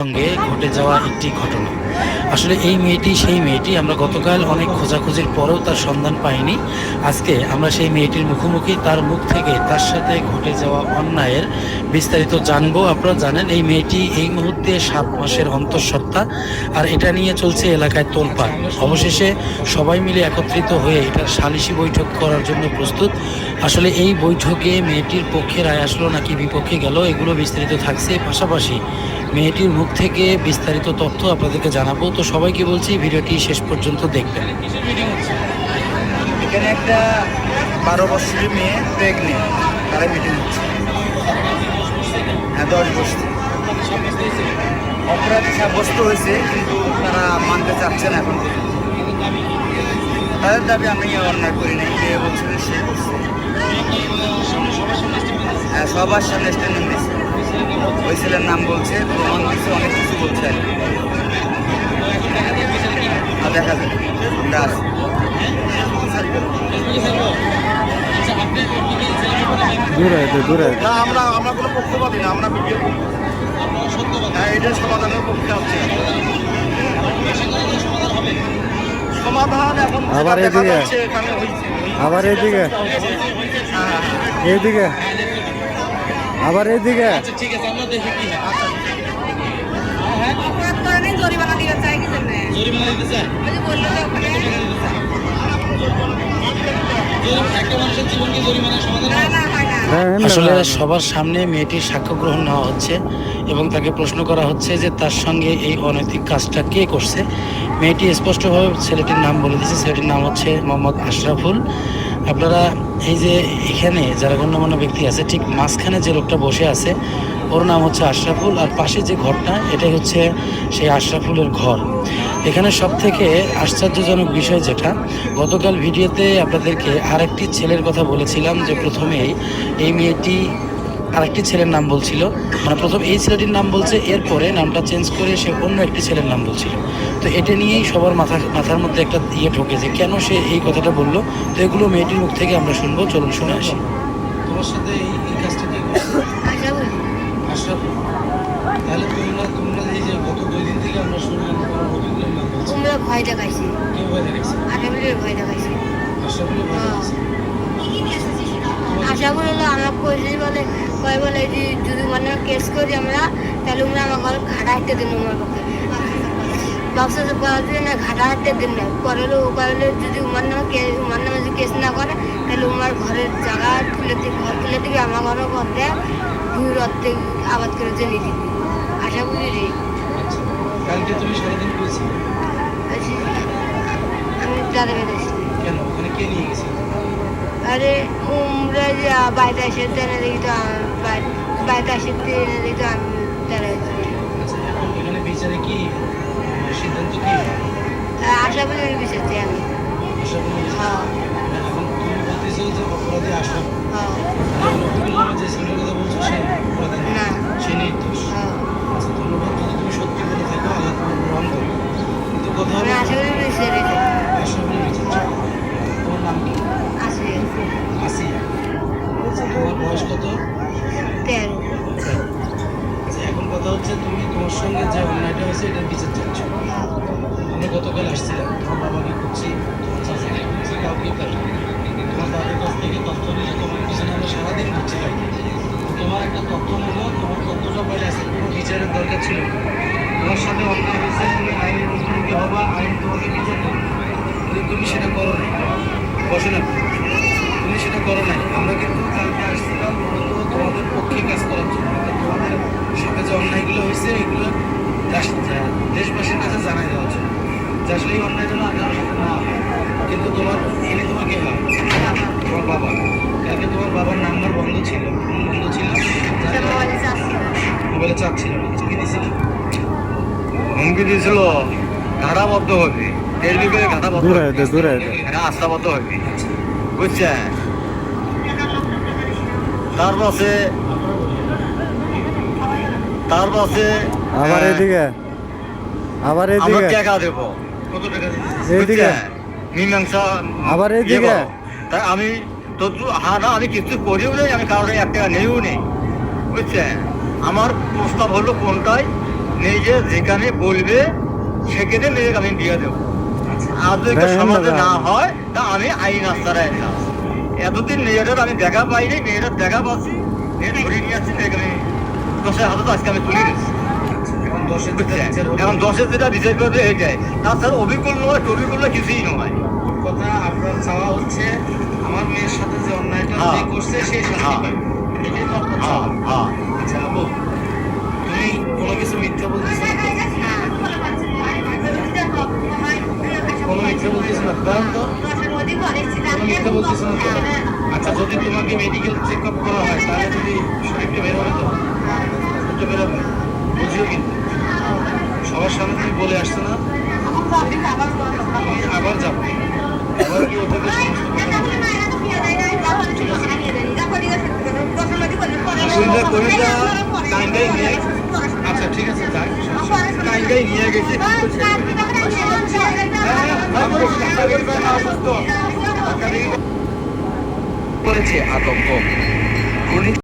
সঙ্গে ঘটে যাওয়া একটি ঘটনা। আসলে এই মেয়েটি সেই মেয়েটি, আমরা গতকাল অনেক খোঁজাখুঁজির পরেও তার সন্ধান পাইনি। আজকে আমরা সেই মেয়েটির মুখোমুখি, তার মুখ থেকে তার সাথে ঘটে যাওয়া অন্যায়ের বিস্তারিত জানবো। আপনারা জানেন এই মেয়েটি এই মুহূর্তে 7 মাসের অন্তঃসত্ত্বা, আর এটা নিয়ে চলছে এলাকায় তোলপাড়। অবশেষে সবাই মিলে একত্রিত হয়ে এটার সালিশি বৈঠক করার জন্য প্রস্তুত। আসলে এই বৈঠকে মেয়েটির পক্ষে রায় আসলো নাকি বিপক্ষে গেল, এগুলো বিস্তারিত থাকছে। পাশাপাশি মেয়েটির মুখ থেকে বিস্তারিত তথ্য আপনাদেরকে জানাবো। তো সবাইকে বলছি ভিডিওটি শেষ পর্যন্ত দেখবেন। এখানে একটা 12 বছরের মেয়ে প্রেগনেন্ট, তারা মিটিং হচ্ছে। হ্যাঁ, 10 বছর অপরাধ সাব্যস্ত হয়েছে, কিন্তু তারা মানতে চাচ্ছে না এখন পর্যন্ত। তাদের দাবি আমি অন্যায় করি নাই, মেয়ে বলছে সে করছে। হ্যাঁ, সবার সামনে স্ট্যান্ডিং দিয়েছে, ওই ছেলের নাম বলছে, প্রমাণ দিচ্ছে, অনেক কিছু বলছে আর দেখা যায় আমরা আসি। না, আমরা কোনো পক্ষপাতি না, আমরা বিজেপি। হ্যাঁ, এটার সমাধানের পক্ষে আছে। সমাধান এখন আবার এদিকে, এখানে হয়েছে, আবার এইদিকে, এইদিকে, আবার এইদিকে। ঠিক আছে, আমরা দেখি কি জরিমানা দিতে চাই, কি জন্য জরিমানা দিতে চাই। বললো যে ওখানে একটা মানুষের জীবনকে জরিমানার সমাধান না না হয় না। আসলে সবার সামনে মেয়েটির সাক্ষ্য গ্রহণ নেওয়া হচ্ছে এবং তাকে প্রশ্ন করা হচ্ছে যে তার সঙ্গে এই অনৈতিক কাজটা কে করছে। মেয়েটি স্পষ্টভাবে ছেলেটির নাম বলে দিয়েছে, ছেলেটির নাম হচ্ছে মোহাম্মদ আশরাফুল। আপনারা এই যে এখানে যারা গণ্যমান্য ব্যক্তি আছে, ঠিক মাঝখানে যে লোকটা বসে আছে ওর নাম হচ্ছে আশরাফুল, আর পাশে যে ঘরটা এটাই হচ্ছে সেই আশরাফুলের ঘর। এখানে সব থেকে আশ্চর্যজনক বিষয় যেটা, গতকাল ভিডিওতে আপনাদেরকে আরেকটি ছেলের কথা বলেছিলাম যে প্রথমেই এই মেয়েটি আরেকটি ছেলের নাম বলছিল, মানে প্রথম এই ছেলেটির নাম বলছে, এরপরে নামটা চেঞ্জ করে সে অন্য একটি ছেলের নাম বলছিল। তো এটা নিয়েই সবার মাথার মধ্যে একটা ঢোকে যে কেন সে এই কথাটা বললো। তো এগুলো মেয়েটির মুখ থেকে আমরা শুনবো, চলুন শুনে আসি। তোমার সাথে এই কাজটা কি আশা বলি আশরাফুল? তাহলে তোমরা এই যে গত 2 দিন থেকে আমরা শুনলাম তোমার নতুনদের নাম বলছে, তোমরা ভয় দেখাইছি, কেউ ভয় দেখাইছে? আশা বলি ভয় দেখাইছি। আশরাফুলের ভয় দেখাইছে। আশা করি হলো আমরা কইছি বলে কয় বলে যে যদি মানে কেস করি আমরা, তাহলে আমরা আমার ঘরে ঘাটা হাঁটতে দিন আমার পক্ষে ব্যবসা করার জন্য ঘাটা হাঁটতে দিন না করলে যদি উমার নামে যদি কেস না করে, তাহলে উমার ঘরের জায়গা ঘর তুলে দিবি, আমার ঘরও ঘর দেয়, দুই অর্ধেক আবাদ করে জেনে দিবি। আশা করি রে কালকে তুমি সারাদিন করেছি, আমি দাদা বেরোছি। কেন ওখানে কে নিয়ে গেছে? আরে উমরা যে বাইরে এসে দেনে দেখি তো বাইরে এসে দেনে দেখি তো আমি দাঁড়াই। আচ্ছা, এখন এখানে বিচারে কি সিদ্ধান্ত কি? আশা করি বিষয়তে আমি আশরাফুল, হ্যাঁ এখন তুমি বলতেছো যে অপরাধী আশরাফুল, হ্যাঁ তাহলে রফিকুল নামে যে ছেলের কথা বলছো সে অপরাধী না সে নির্দোষ। হ্যাঁ আচ্ছা, ধন্যবাদ। যদি তুমি সত্যি বলে থাকো আল্লাহ তোমার গ্রহণ করবে। কিন্তু কথা আমি হলো আশা করি বিষয় রেখে আশরাফুলের বিচার চাও। তোমার নাম কি? আসি আসিয়া। আচ্ছা, তোমার বয়স কত? 13 আচ্ছা, এখন কথা হচ্ছে তুমি তোমার সঙ্গে যে অন্যায়টা হয়েছে এটার বিচার চাচ্ছ। আমরা গতকাল আসছিলাম, তোমার বাবাকে খুঁজছি, তোমার চাচাকে খুঁজছি, কাউকে পাই না। তোমার দাদের কাছ থেকে তথ্য নিয়ে তোমার পিছনে আমরা সারাদিন ঘুরছিলাম। তোমার একটা তথ্য নেবো, তোমার তথ্যটা পাইলে আছে কোনো বিচারের দরকার ছিল না। তোমার সাথে অন্যায় হয়েছে, তুমি আইনের মুখোমুখি হবা, আইন তোমাকে বিচার করবে। কিন্তু তুমি সেটা করো নাই। বসে না, তুমি সেটা করো নাই। আমরা কিন্তু কালকে আসছিলাম মূলত তোমাদের পক্ষে কাজ করার জন্য। তোমাদের সাথে যে অন্যায়গুলো হয়েছে এগুলো দেশবাসীর কাছে জানাই দেওয়া উচিত যে আসলে এই অন্যায়গুলো আগামীর সাথে না হয়। কিন্তু এনে তোমাকে হয় তোমার বাবা। কালকে তোমার বাবার নাম্বার বন্ধ ছিল, বন্ধ ছিল, মোবাইলে চাপ ছিল না। কি দিয়েছিল? হুমকি দিয়েছিল ঘাটাবদ্ধ হবে, টেলিভিশনে ঘাটাবদ্ধ দূরে হবে, দূরে আস্থাবদ্ধ হবে, বুঝছেন? তার পাশে আবার এইদিকে, আবার আমরা এইদিকে, টাকা দেবো, কত টাকা দিতে? এইদিকে, মীমাংসা আবার এইদিকে। তাই আমি তো না, আমি কিছু করিও নেই, আমি কারণে 1 টাকা নেইও নেই, বুঝছেন? আমার প্রস্তাব হলো কোনটাই নিজে যেখানে বলবে সেখানে মেয়েকে আমি বিয়ে দেবো। আর যদি ধন্যবাদ। সমাজে না হয় তা আমি আইন আস্তারায় না। এতদিন মেয়েটার আমি দেখা পাইনি, মেয়েটার দেখা পাচ্ছি, মেয়ে ধরে নিয়ে আসছি, মেয়েকে আমি 10,000 হাতে তো আজকে আমি তুলে দিচ্ছি। এখন 10-এর যেটা বিচার করবে এটাই, তাছাড়া অবিকল নয়, টবিকল নয়, কিছুই নয়। কথা আপনার চাওয়া হচ্ছে আমার মেয়ের সাথে যে অন্যায়টা যে করছে সেই শাস্তি হ্যাঁ। পাবে, এটাই তো আপনার চাওয়া। আচ্ছা আপু, তুমি কোনো কিছু মিথ্যা বলতেছো না তো? কোনো মিথ্যা বলতেছো না কারণ তো কোনো মিথ্যা বলতেছো না তো? আচ্ছা, যদি তোমাকে মেডিকেল চেক আপ করা হয় তাহলে যদি শরীরটা বের হবে তো? শরীরটা বের হবে, বুঝিও কিন্তু সবার সামনে তুমি বলে আসছো না তুমি আবার যাবো, আবার কি ওটাকে সমস্ত কথা বলবো? সুন্দর কবিতা টাইমটাই নিয়ে, আচ্ছা ঠিক আছে, যাই টাইমটাই নিয়ে গেছি। করেছে আতঙ্ক। উনি